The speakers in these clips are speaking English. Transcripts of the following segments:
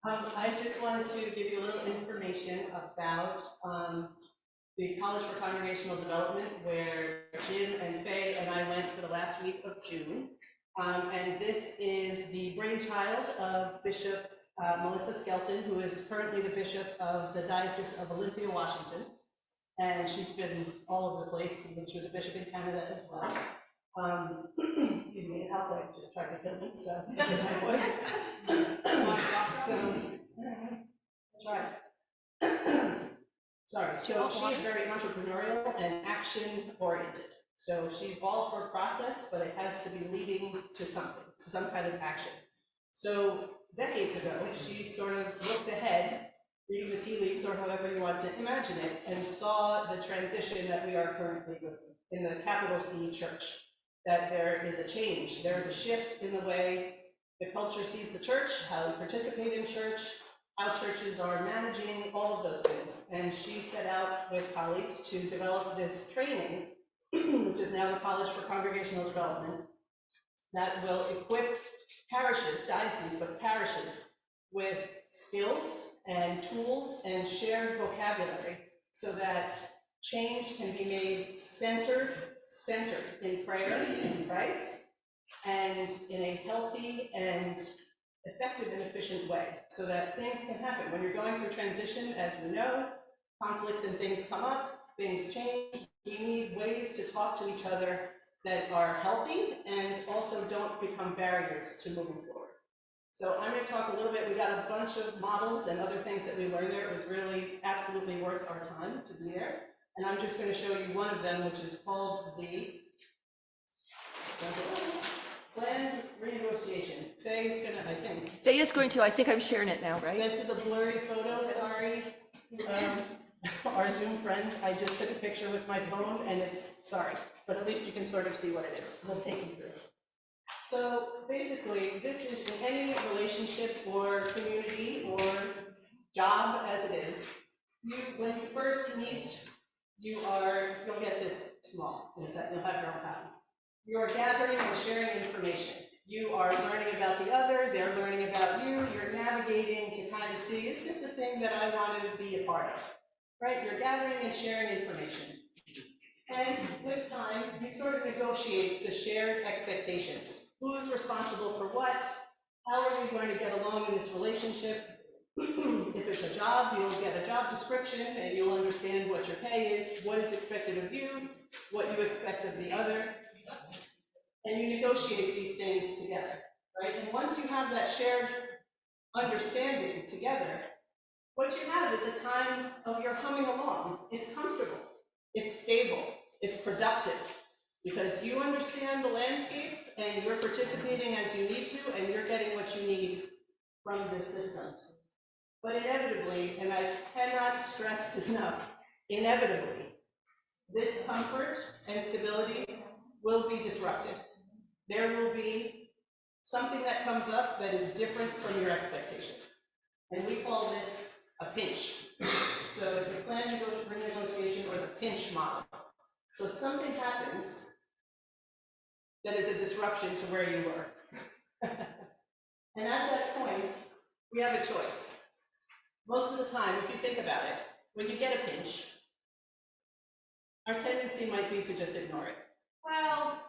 I just wanted to give you a little information about the College for Congregational Development, where Jim and Faye and I went for the last week of June. And this is the brainchild of Bishop Melissa Skelton, who is currently the bishop of the Diocese of Olympia, Washington. And she's been all over the place, and she was a bishop in Canada as well. Excuse me, it helped, I just tried to kill me, so my voice. Sorry, so she is very entrepreneurial and action-oriented. So she's all for process, but it has to be leading to something, to some kind of action. So decades ago, she sort of looked ahead, reading the tea leaves or however you want to imagine it, and saw the transition that we are currently in the capital C church, that there is a change. There is a shift in the way the culture sees the church, how we participate in church, how churches are managing, all of those things. And she set out with colleagues to develop this training, which is now the College for Congregational Development, that will equip parishes, dioceses, but parishes, with skills and tools and shared vocabulary so that change can be made centered in prayer in Christ, and in a healthy and effective and efficient way, so that things can happen. When you're going through transition, as we know, conflicts and things come up, things change. We need ways to talk to each other that are healthy and also don't become barriers to moving forward. So I'm going to talk a little bit. We got a bunch of models and other things that we learned there. It was really absolutely worth our time to be there. And I'm just going to show you one of them, which is called the planned renegotiation. Faye's gonna, I think. Faye is going to, I think I'm sharing it now, right? This is a blurry photo, sorry. Our Zoom friends, I just took a picture with my phone and it's, sorry, but at least you can sort of see what it is. We'll take you through. So basically, this is in any relationship or community or job as it is. When you first meet, you'll get this small, you'll have your own copy. You are gathering and sharing information. You are learning about the other, they're learning about you, you're navigating to kind of see, is this a thing that I want to be a part of? Right? You're gathering and sharing information. And with time, you sort of negotiate the shared expectations. Who's responsible for what? How are we going to get along in this relationship? If it's a job, you'll get a job description and you'll understand what your pay is, what is expected of you, what you expect of the other. And you negotiate these things together, right? And once you have that shared understanding together, what you have is a time of your humming along. It's comfortable, it's stable, it's productive, because you understand the landscape and you're participating as you need to, and you're getting what you need from the system. But inevitably, and I cannot stress enough, inevitably, this comfort and stability will be disrupted. There will be something that comes up that is different from your expectation. And we call this a pinch. So it's a planned renegotiation or the pinch model. So something happens that is a disruption to where you were. And at that point, we have a choice. Most of the time, if you think about it, when you get a pinch, our tendency might be to just ignore it. Well,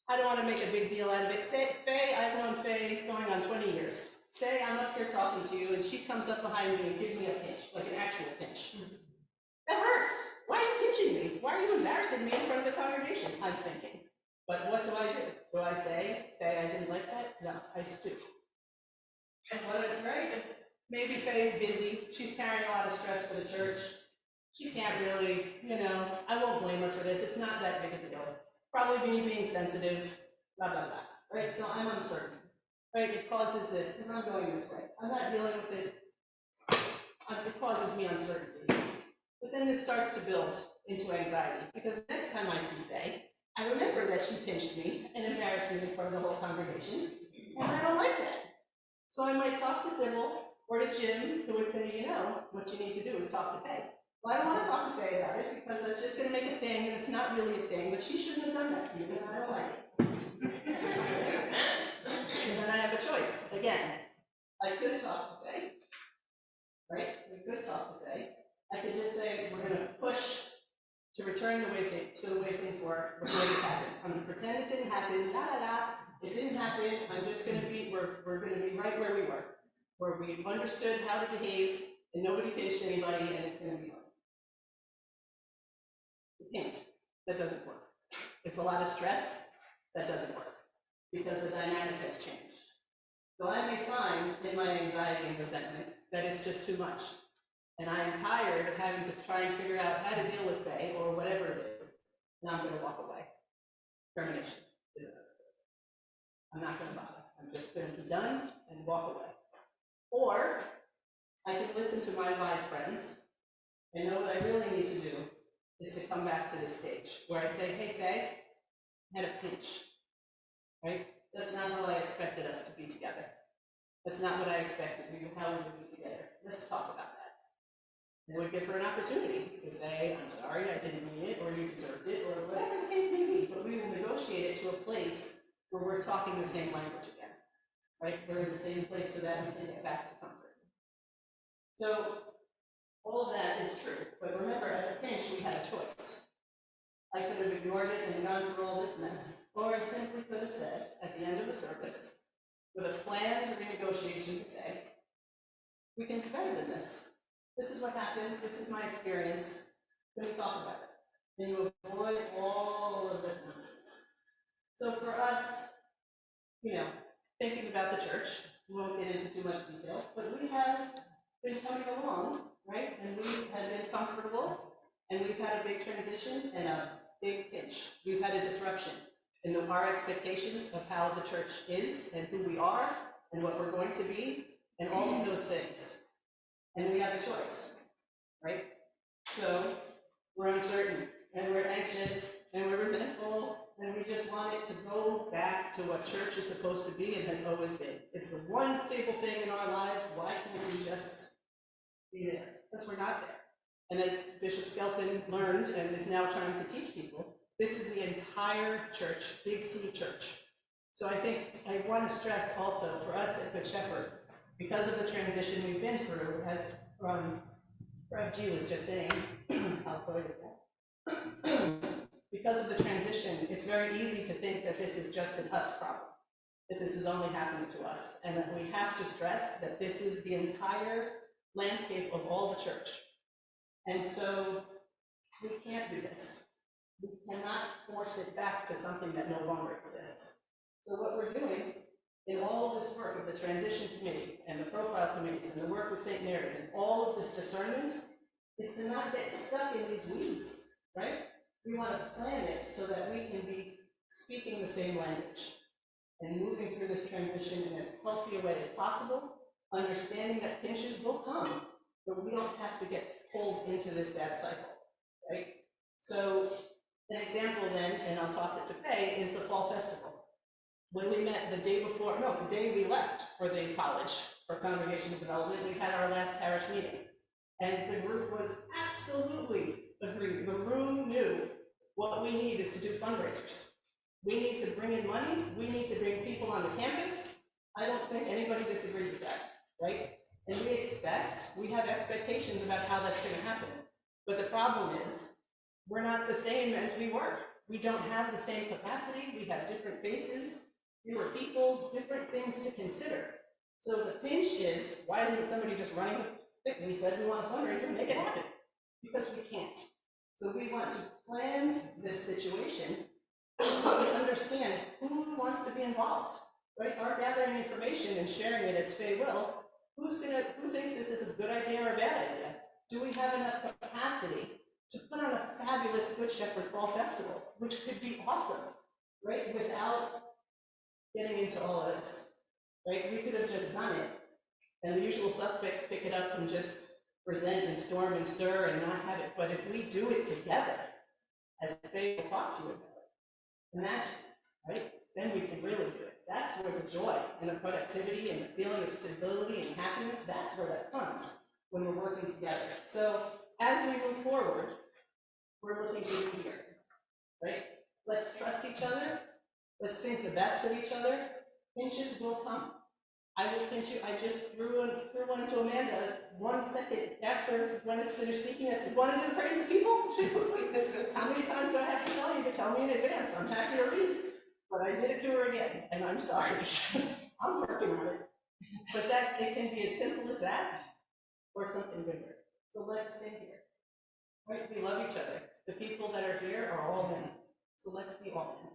I don't want to make a big deal out of it. Say, Faye, I've known Faye going on 20 years. Say I'm up here talking to you and she comes up behind me and gives me a pinch, like an actual pinch. That hurts. Why are you pinching me? Why are you embarrassing me in front of the congregation? I'm thinking. But what do? Do I say, Faye, I didn't like that? No, I stoop. And right? Maybe Faye's busy. She's carrying a lot of stress for the church. She can't really, I won't blame her for this. It's not that big of a deal. Probably me being sensitive, blah, blah, blah, right? So I'm uncertain, right? It causes this, because I'm going this way. I'm not dealing with it. It causes me uncertainty. But then this starts to build into anxiety, because next time I see Faye, I remember that she pinched me and embarrassed me in front of the whole congregation, and I don't like that. So I might talk to Sybil or to Jim, who would say, what you need to do is talk to Faye. Well, I don't want to talk to Faye about it because it's just going to make a thing and it's not really a thing, but she shouldn't have done that to you and I don't like it. And then I have a choice. Again, I could talk to Faye right? We could talk to Faye. I could just say, we're gonna push to return to the way things were before this happened. I'm gonna pretend it didn't happen, it didn't happen, I'm just gonna be, we're gonna be right where we were, where we understood how to behave, and nobody pinched anybody, and it's gonna be fine. You can't, that doesn't work. It's a lot of stress, that doesn't work, because the dynamic has changed. So I may find in my anxiety and resentment that it's just too much. And I'm tired of having to try and figure out how to deal with Faye or whatever it is, and I'm gonna walk away. Termination is another. I'm not gonna bother. I'm just gonna be done and walk away. Or I can listen to my wise friends and know what I really need to do is to come back to this stage where I say, hey Faye, I had a pinch, right? That's not how I expected us to be together. That's not what I expected how we would be together. Let's talk about that. And would give her an opportunity to say, I'm sorry, I didn't mean it, or you deserved it, or whatever the case may be, but we will negotiate it to a place where we're talking the same language again, right? We're in the same place so that we can get back to comfort. So all of that is true, but remember, at the pinch, we had a choice. I could have ignored it and gone through all this mess, or I simply could have said, at the end of the service, with a planned renegotiation today, we can do better than this. This is what happened, this is my experience, can we talk about it? And you avoid all of this nonsense. So for us, thinking about the church, we won't get into too much detail, but we have been coming along, right? And we have been comfortable, and we've had a big transition and a big pinch. We've had a disruption in our expectations of how the church is and who we are and what we're going to be and all of those things. And we have a choice, right? So we're uncertain, and we're anxious, and we're resentful, and we just want it to go back to what church is supposed to be and has always been. It's the one stable thing in our lives. Why can't we just be there? Because we're not there. And as Bishop Skelton learned and is now trying to teach people, this is the entire church, Big C church. So I think I want to stress also for us at Good Shepherd, because of the transition we've been through, as Rev G was just saying, because of the transition, it's very easy to think that this is just an us problem, that this is only happening to us, and that we have to stress that this is the entire landscape of all the church. And so we can't do this. We cannot force it back to something that no longer exists. So what we're doing in all of this work of the transition committee and the profile committees and the work with St. Mary's and all of this discernment is to not get stuck in these weeds, right? We want to plan it so that we can be speaking the same language and moving through this transition in as healthy a way as possible, understanding that pinches will come, but we don't have to get pulled into this bad cycle, right? So an example then, and I'll toss it to Faye, is the Fall Festival. When we met the day we left for the college for congregational development, we had our last parish meeting. And the group was absolutely agreed. The room knew what we need is to do fundraisers. We need to bring in money. We need to bring people on the campus. I don't think anybody disagreed with that, right? And we have expectations about how that's going to happen. But the problem is, we're not the same as we were. We don't have the same capacity. We have different faces, fewer people, different things to consider. So the pinch is, why isn't somebody just running the thing? We said we want a fundraiser, make it happen. Because we can't. So we want to plan this situation so we understand who wants to be involved, right? Our gathering information and sharing it as Faye will, who thinks this is a good idea or a bad idea? Do we have enough capacity to put on a fabulous Good Shepherd Fall Festival, which could be awesome, right? Without getting into all of this, right? We could have just done it, and the usual suspects pick it up and just present and storm and stir and not have it. But if we do it together, as Faye will talk to you about it, imagine, right? Then we can really do it. That's where the joy and the productivity and the feeling of stability and happiness, that's where that comes when we're working together. So as we move forward, we're looking to the here, right? Let's trust each other. Let's think the best of each other. Pinches will come. I will pinch you. I just threw one to Amanda 1 second after when it's finished speaking, I said, want to do the praise of the people? She was like, how many times do I have to tell you to tell me in advance? I'm happy to read. But I did it to her again, and I'm sorry. I'm working on it. But it can be as simple as that, or something bigger. So let's stay here. Right? We love each other. The people that are here are all men. So let's be all men.